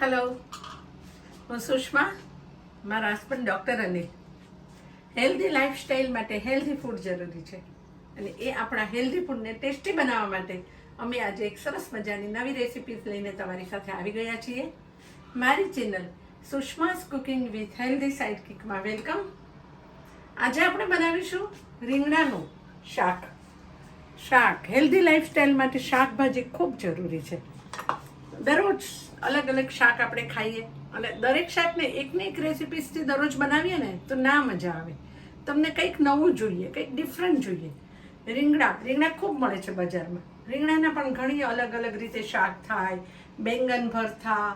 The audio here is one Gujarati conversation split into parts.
હેલો, હું સુષ્મા. મારા husband doctor Anil. Healthy lifestyle માટે હેલ્ધી ફૂડ જરૂરી છે અને એ આપણા હેલ્ધી ફૂડને ટેસ્ટી બનાવવા માટે અમે આજે એક સરસ મજાની નવી રેસિપીઝ લઈને તમારી સાથે આવી ગયા છીએ. મારી channel Sushma's cooking with healthy સાઇડકિકમાં વેલકમ. આજે આપણે બનાવીશું રીંગણાનું શાક. હેલ્ધી લાઈફસ્ટાઈલ માટે શાકભાજી ખૂબ જરૂરી છે. દરરોજ અલગ અલગ શાક આપણે ખાઈએ અને દરેક શાકને એકને એક રેસિપીસથી દરરોજ બનાવીએ ને તો ના મજા આવે. તમને કંઈક નવું જોઈએ, કંઈક ડિફરન્ટ જોઈએ. રીંગણા ખૂબ મળે છે બજારમાં. રીંગણાના પણ ઘણી અલગ અલગ રીતે શાક થાય. બેંગન ભરથા,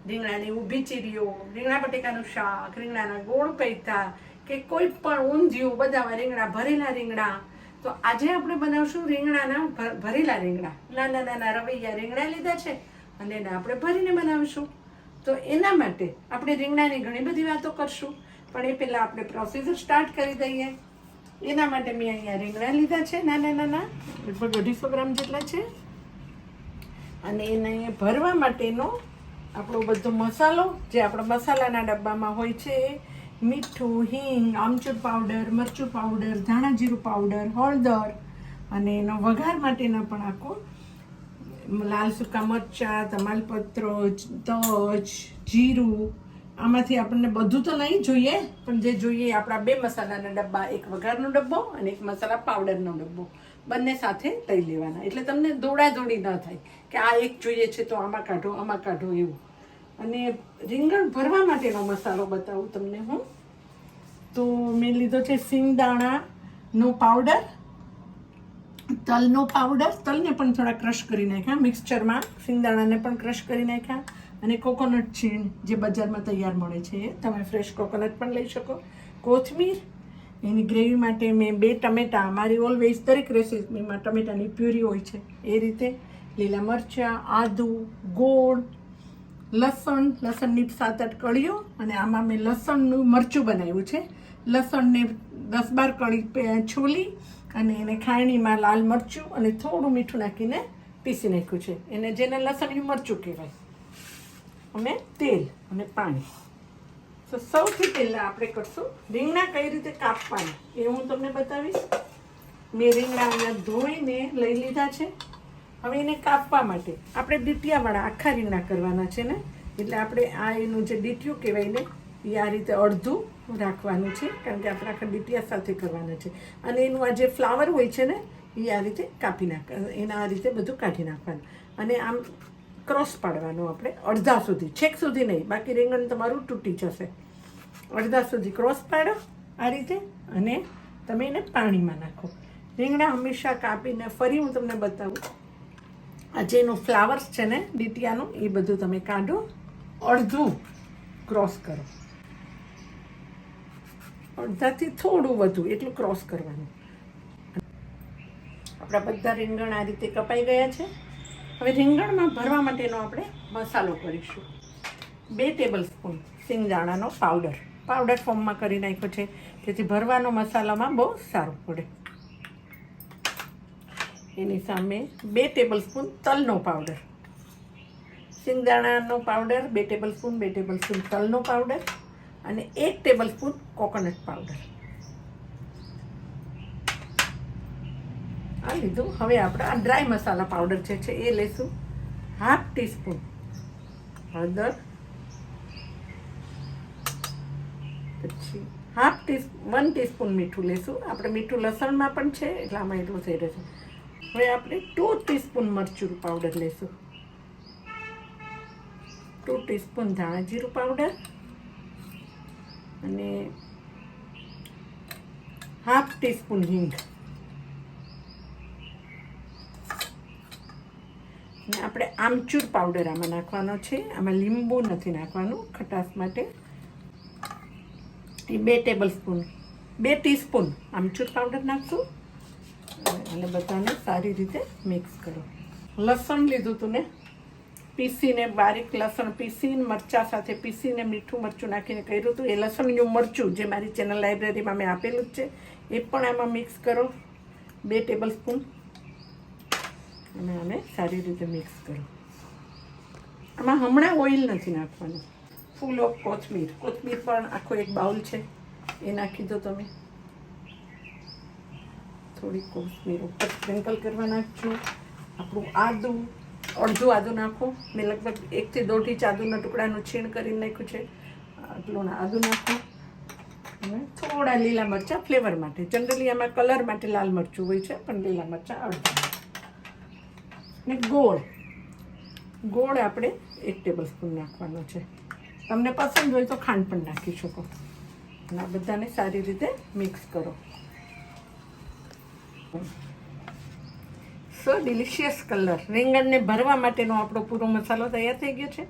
રીંગણાની ઊભી ચીરીઓ, રીંગણા બટેકાનું શાક, રીંગણાના ગોળ પૈતા કે કોઈ પણ ઊંધિયું, બધામાં રીંગણા, ભરેલા રીંગણા. તો આજે આપણે બનાવશું રીંગણાના ભરેલા રીંગણા. નાના નાના રવૈયા રીંગણા લીધા છે અને એને આપણે ભરીને બનાવીશું. તો એના માટે આપણે રીંગણાની ઘણી બધી વાતો કરશું, પણ એ પહેલાં આપણે પ્રોસીજર સ્ટાર્ટ કરી દઈએ. એના માટે મેં અહીંયા રીંગણા લીધા છે નાના નાના, લગભગ 250 ગ્રામ જેટલા છે. અને એને ભરવા માટેનો આપણો બધો મસાલો જે આપણા મસાલાના ડબ્બામાં હોય છે, મીઠું, હિંગ, આમચૂર પાવડર, મરચું પાવડર, ધાણા જીરું પાવડર, હળદર અને એનો વઘાર માટેનો પણ આખો લાલ સૂકા મરચાં, તમાલપત્ર, તજ, જીરું. આમાંથી આપણને બધું તો નહીં જોઈએ, પણ જે જોઈએ આપણા 2 મસાલાના ડબ્બા, એક વઘારનો ડબ્બો અને એક મસાલા પાવડરનો ડબ્બો, બંને સાથે લઈ લેવાના. એટલે તમને દોડાદોડી ન થાય કે આ એક જોઈએ છે તો આમાં કાઢો એવું. અને રીંગણ ભરવા માટેનો મસાલો બતાવું તમને હું. તો મેં લીધો છે સિંગદાણાનો પાવડર, તલનો પાવડર, તલને પણ થોડા ક્રશ કરી નાખ્યા મિક્સચરમાં, સિંગદાણાને પણ ક્રશ કરી નાખ્યા, અને કોકોનટ છીણ જે બજારમાં તૈયાર મળે છે, તમે ફ્રેશ કોકોનટ પણ લઈ શકો. કોથમીર, એની ગ્રેવી માટે મેં 2 ટમેટાં, મારી ઓલવેઝ દરેક રેસીપીમાં ટમેટાની પ્યુરી હોય છે એ રીતે, લીલા મરચાં, આદું, ગોળ, લસણની 7-8 કળીઓ, અને આમાં મેં લસણનું મરચું બનાવ્યું છે. લસણને 10-12 કળી છોલી અને એને ખાયણીમાં લાલ મરચું અને થોડું મીઠું નાખીને પીસી નાખ્યું છે. એને જેને લસણિયું મરચું કહેવાય. અને તેલ અને પાણી. તો સૌથી પહેલાં આપણે કરશું રીંગણા કઈ રીતે કાપવાના એ હું તમને બતાવીશ. મેં રીંગણા અહીંયા ધોઈને લઈ લીધા છે. હવે એને કાપવા માટે આપણે ડીટીયાવાળા આખા રીંગણા કરવાના છે ને, એટલે આપણે આ એનું જે ડીટીયું કહેવાય ને એ આ રીતે અડધું રાખવાનું છે, કારણ કે આપણે આખા ડીટીયા સાથે કરવાના છે. અને એનું આ જે ફ્લાવર હોય છે ને એ આ રીતે કાપી એના આ રીતે બધું કાઢી નાખવાનું. અને આમ ક્રોસ પાડવાનું આપણે અડધા સુધી, છેક સુધી નહીં, બાકી રીંગણ તમારું તૂટી જશે. અડધા સુધી ક્રોસ પાડો આ રીતે, અને તમે એને પાણીમાં નાખો. રીંગણા હંમેશા કાપીને ફરી હું તમને બતાવું. આ જેનું ફ્લાવર્સ છે ને ડીટીયાનું એ બધું તમે કાઢો, અડધું ક્રોસ કરો, અડધાથી થોડું વધુ એટલું ક્રોસ કરવાનું. આપણા બધા રીંગણ આ રીતે કપાઈ ગયા છે. હવે રીંગણમાં ભરવા માટેનો આપણે મસાલો કરીશું. 2 ટેબલ સ્પૂન સિંગદાણાનો પાવડર ફોર્મમાં કરી નાખ્યો છે, જેથી ભરવાનો મસાલામાં બહુ સારું પડે. એની સામે 2 ટેબલ સ્પૂન તલનો પાવડર, સિંગદાણાનો powder 2 tablespoon, 2 tablespoon તલનો પાવડર અને 1 ટેબલ સ્પૂન કોકોનટ પાવડર આ લીધું. હવે આપણે આ ડ્રાય મસાલા પાવડર જે છે એ લઈશું. 1/2 ટીસ્પૂન હળદર, પછી 1 ટીસ્પૂન મીઠું લઈશું. આપણે મીઠું લસણમાં પણ છે એટલે આમાં એટલું થઈ રહેશે. હવે આપણે 2 ટીસ્પૂન મરચું પાવડર લઈશું, 2 ટીસ્પૂન ધાણા જીરું પાવડર અને 1/2 ટીસ્પૂન હિંગ. અને આપણે આમચૂર પાવડર આમાં નાખવાનો છે. આમાં લીંબુ નથી નાખવાનું ખટાશ માટે. એ 2 ટીસ્પૂન આમચૂર પાવડર નાખશું અને બધાને સારી રીતે મિક્સ કરો. લસણ લીધું હતું ને પીસીને, બારીક લસણ પીસીને મરચાં સાથે પીસીને મીઠું મરચું નાખીને કર્યું હતું. એ લસણનું મરચું જે મારી ચેનલ લાઇબ્રેરીમાં મેં આપેલું જ છે એ પણ આમાં મિક્સ કરો, 2 ટેબલ સ્પૂન, અને આને સારી રીતે મિક્સ કરો. આમાં હમણાં ઓઇલ નથી નાખવાનું. ફૂલ ઓફ કોથમીર. કોથમીર પણ આખો એક બાઉલ છે, એ નાખી દો તમે. થોડી કોથમીર ઉપર સ્પ્રિંકલ કરવા નાખજો. આપણું આદું, અડધું આદું નાખો. મેં લગભગ 1 થી 1.5 ઇંચ આદુના ટુકડાનું છીણ કરીને નાખ્યું છે. આટલું આદું નાખો. અને થોડા લીલા મરચાં ફ્લેવર માટે. જનરલી આમાં કલર માટે લાલ મરચું હોય છે, પણ લીલા મરચાં અડધા. ને ગોળ આપણે 1 ટેબલસ્પૂન નાખવાનો છે. તમને પસંદ હોય તો ખાંડ પણ નાખી શકો. અને આ બધાને સારી રીતે મિક્સ કરો. સો ડિલિશિયસ કલર. રીંગણને ભરવા માટેનો આપણો પૂરો મસાલો તૈયાર થઈ ગયો છે.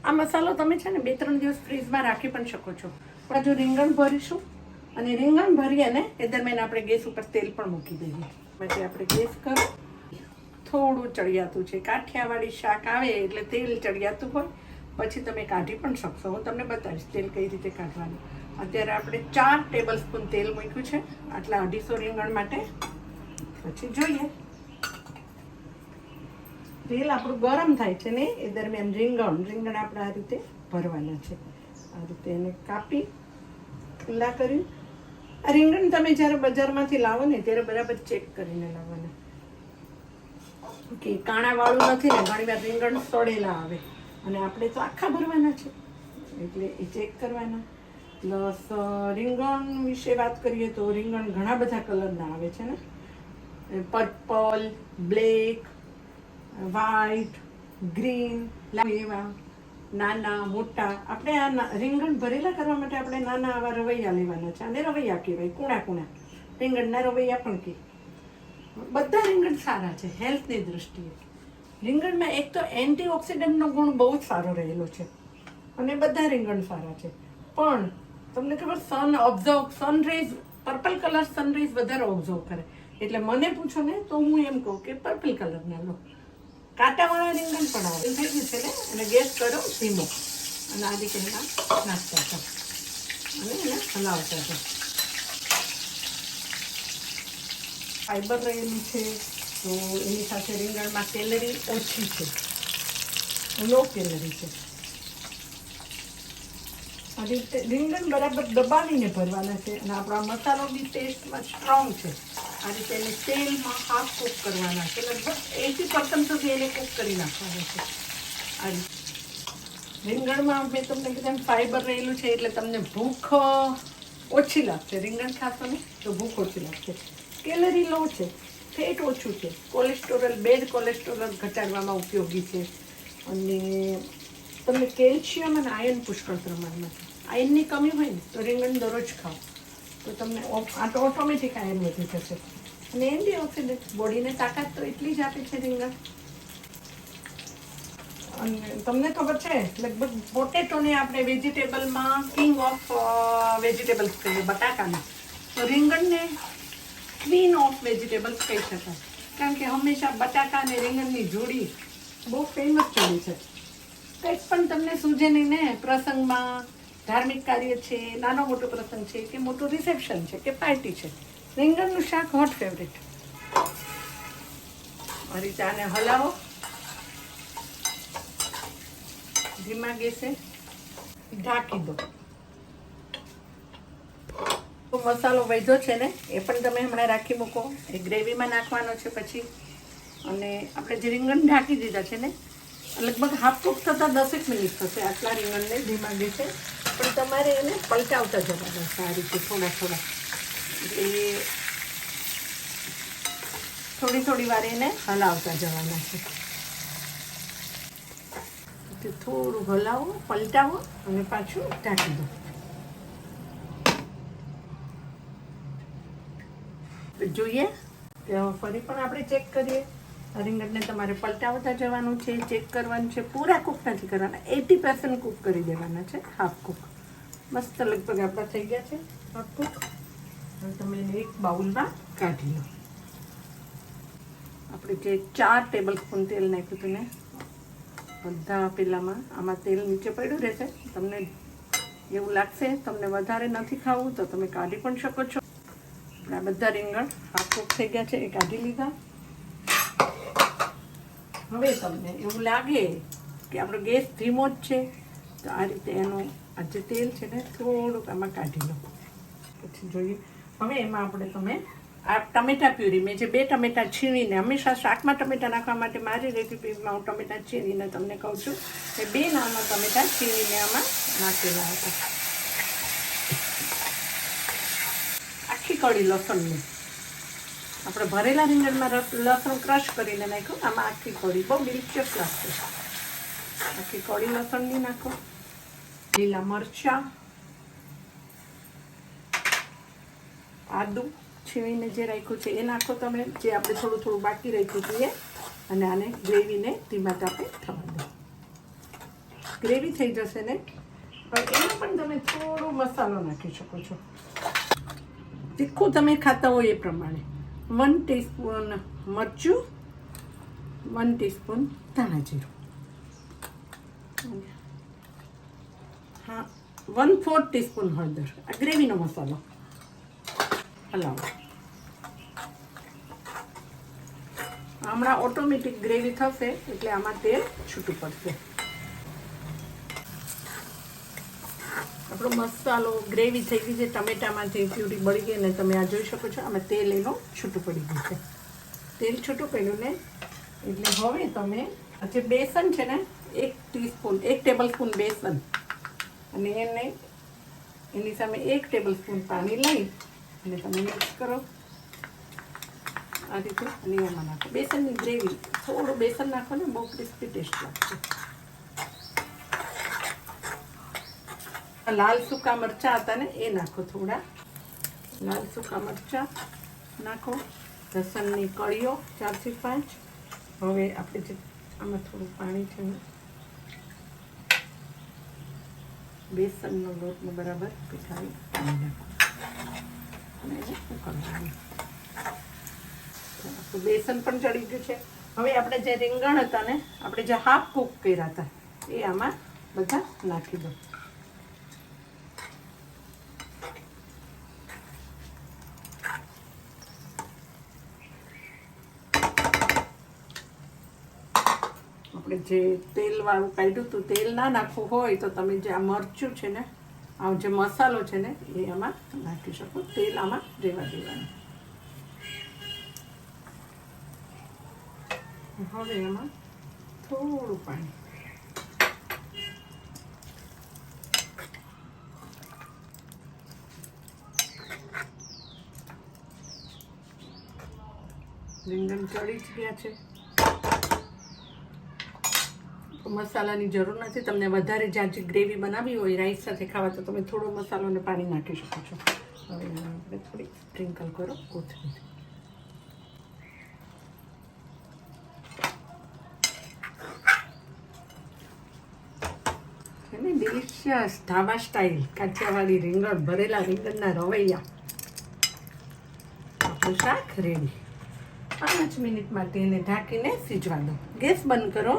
આ મસાલો તમે છે ને 2-3 દિવસ ફ્રીઝમાં રાખી પણ શકો છો. પણ જો રીંગણ ભરીશું અને રીંગણ ભરીએ ને એ દરમિયાન આપણે ગેસ ઉપર તેલ પણ મૂકી દઈએ. પછી આપણે ગેસ કરો. થોડું ચડિયાતું છે. કાઠિયાવાડી શાક આવે એટલે તેલ ચડિયાતું હોય, પછી તમે કાઢી પણ શકશો. હું તમને બતાવીશ તેલ કઈ રીતે કાઢવાનું. અત્યારે આપણે 4 ટેબલસ્પૂન તેલ મૂક્યું છે આટલા 250 રીંગણ માટે. પછી જોઈએ તેલ આપણું ગરમ થાય છે ને એ દરમિયાન રીંગણ આપણે આ રીતે ભરવાના છે. આ રીતે એને કાપી ખુલ્લા કરી. આ રીંગણ તમે જ્યારે બજારમાંથી લાવો ને ત્યારે બરાબર ચેક કરીને લાવવાના કે કાણાવાળું નથી ને. ઘણી વાર રીંગણ સડેલા આવે અને આપણે તો આખા ભરવાના છે એટલે એ ચેક કરવાના. પ્લસ રીંગણ વિશે વાત કરીએ તો રીંગણ ઘણા બધા કલરના આવે છે ને. પર્પલ, બ્લેક, વ્હાઈટ, ગ્રીન, એવા નાના મોટા. આપણે આ રીંગણ ભરેલા કરવા માટે આપણે નાના આવા રવૈયા લેવાના છે. અને રવૈયા કહેવાય, કૂણા રીંગણના રવૈયા પણ કહે. બધા રીંગણ સારા છે હેલ્થની દૃષ્ટિએ. રીંગણમાં એક તો એન્ટીઓક્સિડન્ટનો ગુણ બહુ જ સારો રહેલો છે અને બધા રીંગણ સારા છે. પણ તમને ખબર સનરેઝ, પર્પલ કલર સનરેઝ વધારે ઓબ્ઝર્વ કરે. એટલે મને પૂછો ને તો હું એમ કહું કે પર્પલ કલરના લો. કાંટાવાળા રીંગણ પણ આવે. થઈ ગયું છે ને. અને ગેસ કરો ધીમો અને આ રીતે નાખતા હતા અને એને હલાવતા હતા. ફાઈબર રહેલું છે તો એની સાથે રીંગણમાં કેલરી ઓછી છે, લો કેલરી છે. આ રીતે રીંગણ બરાબર દબાવીને ભરવાના છે. અને આપણો મસાલો બી ટેસ્ટમાં સ્ટ્રોંગ છે. આ રીતે એને તેલમાં હાફ કૂક કરવાના છે. લગભગ 80% સુધી એને કૂક કરી નાખવાનું છે. આ રીતે રીંગણમાં મેં તમને કીધું ફાઈબર રહેલું છે એટલે તમને ભૂખ ઓછી લાગશે. રીંગણ ખાશો ને તો ભૂખ ઓછી લાગશે. કેલરી લો છે, ફેટ ઓછું છે, કોલેસ્ટ્રોલ, બેડ કોલેસ્ટ્રોલ ઘટાડવામાં ઉપયોગી છે. અને તમને કેલ્શિયમ અને આયર્ન પુષ્કળ પ્રમાણમાં છે. આયર્નની કમી હોય ને તો રીંગણ દરરોજ ખાઓ તો તમને ઓટોમેટિક આયર્ન વધી જશે. અને એન્ટીઓક્સિડન્ટ બોડીને તાકાત તો એટલી જ આપે છે રીંગણ. અને તમને ખબર છે લગભગ પોટેટોને આપણે વેજીટેબલમાં કિંગ ઓફ વેજીટેબલ્સ કહીએ, બટાકાને. તો રીંગણને ક્વીન ઓફ વેજીટેબલ્સ કહી શકાય. કારણ કે હંમેશા બટાકા અને રીંગણની જોડી બહુ ફેમસ જોડી છે. કંઈક પણ તમને સૂઝે નહીં ને, પ્રસંગમાં, ધાર્મિક કાર્ય છે, નાનો મોટો પ્રસંગ છે કે મોટું રિસેપ્શન છે કે પાર્ટી છે, રીંગણનું શાક હોટ ફેવરેટ. આ રીતે આને હલાવો ધીમા ગેસે, ઢાંકી દો. તો મસાલો વધ્યો છે ને એ પણ તમે હમણાં રાખી મૂકો. એ ગ્રેવીમાં નાખવાનો છે પછી. અને આપણે જે રીંગણ ઢાંકી દીધા છે ને લગભગ હાફ કૂક થતાં 10 મિનિટ થશે આટલા રીંગણને ધીમા ગેસે. પણ તમારે એને પલટાવતા જવાના છે આ રીતે થોડા. એટલે થોડી વાર એને હલાવતા જવાના છે. થોડું હલાવો, પલટાવો અને પાછું ઢાંકી દો. જોઈએ કે ફરી પણ આપણે ચેક કરીએ. રીંગણને તમારે પલટાવતા જવાનું છે, ચેક કરવાનું છે. પૂરા કૂક નથી કરવાના, 80% કૂક કરી દેવાના છે, હાફ કૂક. મસ્ત લગભગ આપણા થઈ ગયા છે હાફ કૂક. હવે તમે એને એક બાઉલમાં કાઢી લો. આપણે જે 4 ટેબલસ્પૂન તેલ નાખ્યું હતું ને બધા પેલામાં, આમાં તેલ નીચે પડ્યું રહેશે. તમને એવું લાગશે તમને વધારે નથી ખાવું તો તમે કાઢી પણ શકો છો. આ બધા રીંગણ હાફ કૂક થઈ ગયા છે, એ કાઢી લીધા. હવે તમને એવું લાગે કે આપણો ગેસ ધીમો જ છે. તો આ રીતે એનું આ જે તેલ છે ને થોડુંક આમાં કાઢી લો. પછી જોઈએ હવે એમાં આપણે તમે આ ટમેટા પ્યુરી, મેં જે 2 ટમેટા છીણીને, હંમેશા શાકમાં ટમેટા નાખવા માટે મારી રેસીપીમાં હું ટમેટા છીણીને તમને કહું છું કે 2 નાના ટમેટા છીણીને આમાં નાખેલા હતા. આખી કળી લસણની, આપણે ભરેલા રીંગણમાં લસણ ક્રશ કરીને નાખ્યું, આમાં આખી કળી બહુ ડિલિશિયસ લાગશે. આખી કળી લસણની નાખો. લીલા મરચાં, આદુ છીણીને જે રાખ્યું છે એ નાખો તમે, જે આપણે થોડું થોડું બાકી રાખ્યું છે એ. અને આને ગ્રેવીને ધીમા તાપે થવા દો. ગ્રેવી થઈ જશે ને, હવે એમાં પણ તમે થોડો મસાલો નાખી શકો છો, તીખું તમે ખાતા હોય એ પ્રમાણે. 1 ટીસ્પૂન મરચું, 1 ટીસ્પૂન ધાણા જીરું, હા 1/4 ટીસ્પૂન હળદર. આ ગ્રેવીનો મસાલો. હલાવો. હમણાં ઓટોમેટિક ગ્રેવી થશે એટલે આમાં તેલ છૂટું પડશે. આપણો મસાલો ગ્રેવી થઈ ગઈ છે, ટમેટામાંથી પ્યુરી બળી ગઈ ને તમે આ જોઈ શકો છો આમાં તેલ એનું છૂટું પડી ગયું છે. તેલ છૂટું પડ્યું ને એટલે હવે તમે આ જે બેસન છે ને 1 ટેબલ સ્પૂન બેસન, અને એની સામે 1 ટેબલ સ્પૂન પાણી લઈ અને તમે મિક્સ કરો આ રીતે. અને એમાં નાખો બેસનની ગ્રેવી. થોડું બેસન નાખો ને, બહુ ક્રિસ્પી ટેસ્ટ લાગશે. લાલ સૂકા મરચાં હતા ને એ નાખો, થોડા લાલ સૂકા મરચાં નાખો. લસણની કળીઓ 4 થી 5. હવે આપણે જે આમાં થોડું પાણી છે ને, બેસનનો લોટને બરાબર પીઠાવી પાણી નાખો અને એને ઉકળવાનું. બેસન પણ ચડી ગયું છે. હવે આપણે જે રીંગણ હતા ને, આપણે જે હાફ કૂક કર્યા હતા એ આમાં બધા નાખી દો. આપણે જે તેલવાળું કાઢ્યું હતું, તેલ ના નાખવું હોય તો તમે જે આ મરચું છે ને, આ જે મસાલો છે ને એ આમાં નાખી શકો. તેલ આમાં રહેવા દેવાનું. હવે એમાં થોડું પાણી. રીંગણ ચડી જ ગયા છે. મસાલાની જરૂર નથી. તમને વધારે જાજી ગ્રેવી બનાવી હોય રાઈસ સાથે ખાવા તો તમે થોડો મસાલો અને પાણી નાખી શકો છો. હવે આપણે થોડી સ્પ્રિંકલ કરો કોથમીર. ને ડિલિશિયસ ઢાબા સ્ટાઇલ કાઠિયાવાડી રીંગણ, ભરેલા રીંગણના રવૈયા. આપણું શાક રેડી. 5 મિનિટ માટે એને ઢાંકીને સિજવા દો. ગેસ બંધ કરો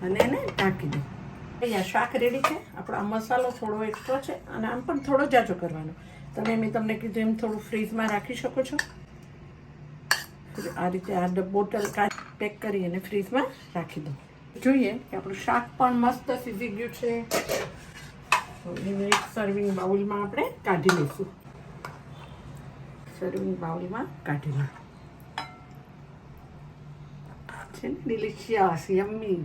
અને એને ઢાંકી દો. અહીંયા શાક રેડી છે. આપણો આ મસાલો થોડો એક્સ્ટ્રા છે અને આમ પણ થોડો જાજો કરવાનો. મેં તમને કીધું એમ થોડું ફ્રીઝમાં રાખી શકો છો. આ રીતે આ બોટલ પેક કરી અને ફ્રીઝમાં રાખી દો. જોઈએ કે આપણું શાક પણ મસ્ત સીજી ગયું છે. એને એક સર્વિંગ બાઉલમાં આપણે કાઢી લઈશું. સર્વિંગ બાઉલમાં કાઢી લઈએ છે ને ડિલિશિયસ યમ્મી.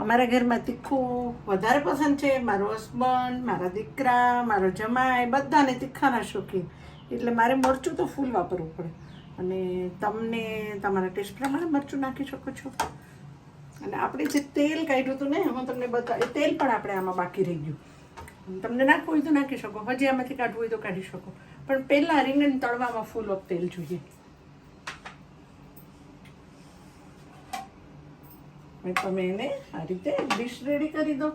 અમારા ઘરમાં તીખું વધારે પસંદ છે. મારો હસબન્ડ, મારા દીકરા, મારો જમાઈ બધાને તીખાના શોખીન, એટલે મારે મરચું તો ફૂલ વાપરવું પડે. અને તમને તમારા ટેસ્ટ પ્રમાણે મરચું નાખી શકો છો. અને આપણે જે તેલ કાઢ્યું હતું ને, હું તમને બતાવી, તેલ પણ આપણે આમાં બાકી રહી ગયું. તમને નાખવું હોય તો નાખી શકો, હજી આમાંથી કાઢવું હોય તો કાઢી શકો, પણ પહેલાં રીંગણ તળવામાં ફૂલ ઓફ તેલ જોઈએ. તમે એને આ રીતે ડીશ રેડી કરી દો.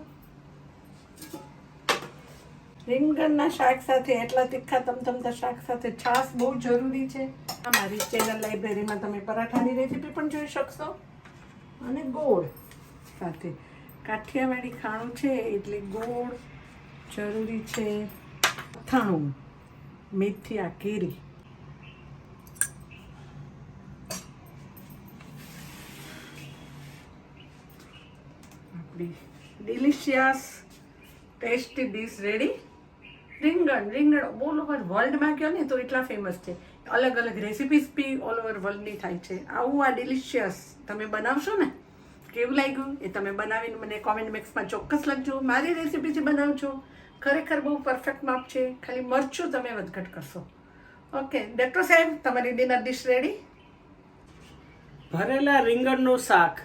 રીંગણના શાક સાથે, એટલા તીખા તમતમતા શાક સાથે છાશ બહુ જરૂરી છે. અમારી ચેનલ લાઇબ્રેરીમાં તમે પરાઠાની રેસીપી પણ જોઈ શકશો. અને ગોળ સાથે કાઠિયાવાડી ખાણું છે એટલે ગોળ જરૂરી છે. અથાણું, મેથીયા કેરી, આપણી ડિલિશિયસ ટેસ્ટી ડીશ રેડી. રીંગણ ઓલ ઓવર વર્લ્ડમાં કહો ને તો એટલા ફેમસ છે. અલગ અલગ રેસિપીસ બી ઓલ ઓવર વર્લ્ડની થાય છે. આવું આ ડિલિશિયસ તમે બનાવશો ને, કેવું લાગ્યું એ તમે બનાવીને મને કોમેન્ટ બોક્સમાં ચોક્કસ લખજો. મારી રેસિપીથી બનાવજો, ખરેખર બહુ પરફેક્ટ માપ છે. ખાલી મરચું તમે વધઘટ કરશો. ઓકે ડૉક્ટર સાહેબ, તમારી ડિનર ડિશ રેડી. ભરેલા રીંગણનું શાક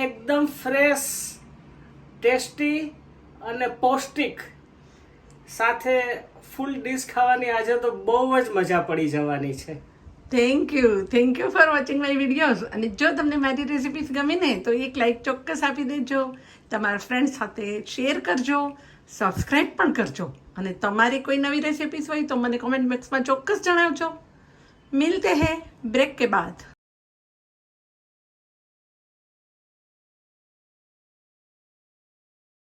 એકદમ ફ્રેશ, ટેસ્ટી અને પૌષ્ટિક, સાથે ફૂલ ડીશ ખાવાની આજે તો બહુ જ મજા પડી જવાની છે. Thank you for watching my videos. અને જો તમને મારી રેસિપીસ ગમે ને તો એક લાઈક ચોક્કસ આપી દેજો, તમારા ફ્રેન્ડ સાથે શેર કરજો, સબસ્ક્રાઈબ પણ કરજો. અને તમારી કોઈ નવી રેસિપીસ હોય તો મને કોમેન્ટ બોક્સમાં ચોક્કસ જણાવજો. મિલતે હૈ બ્રેક કે બાદ.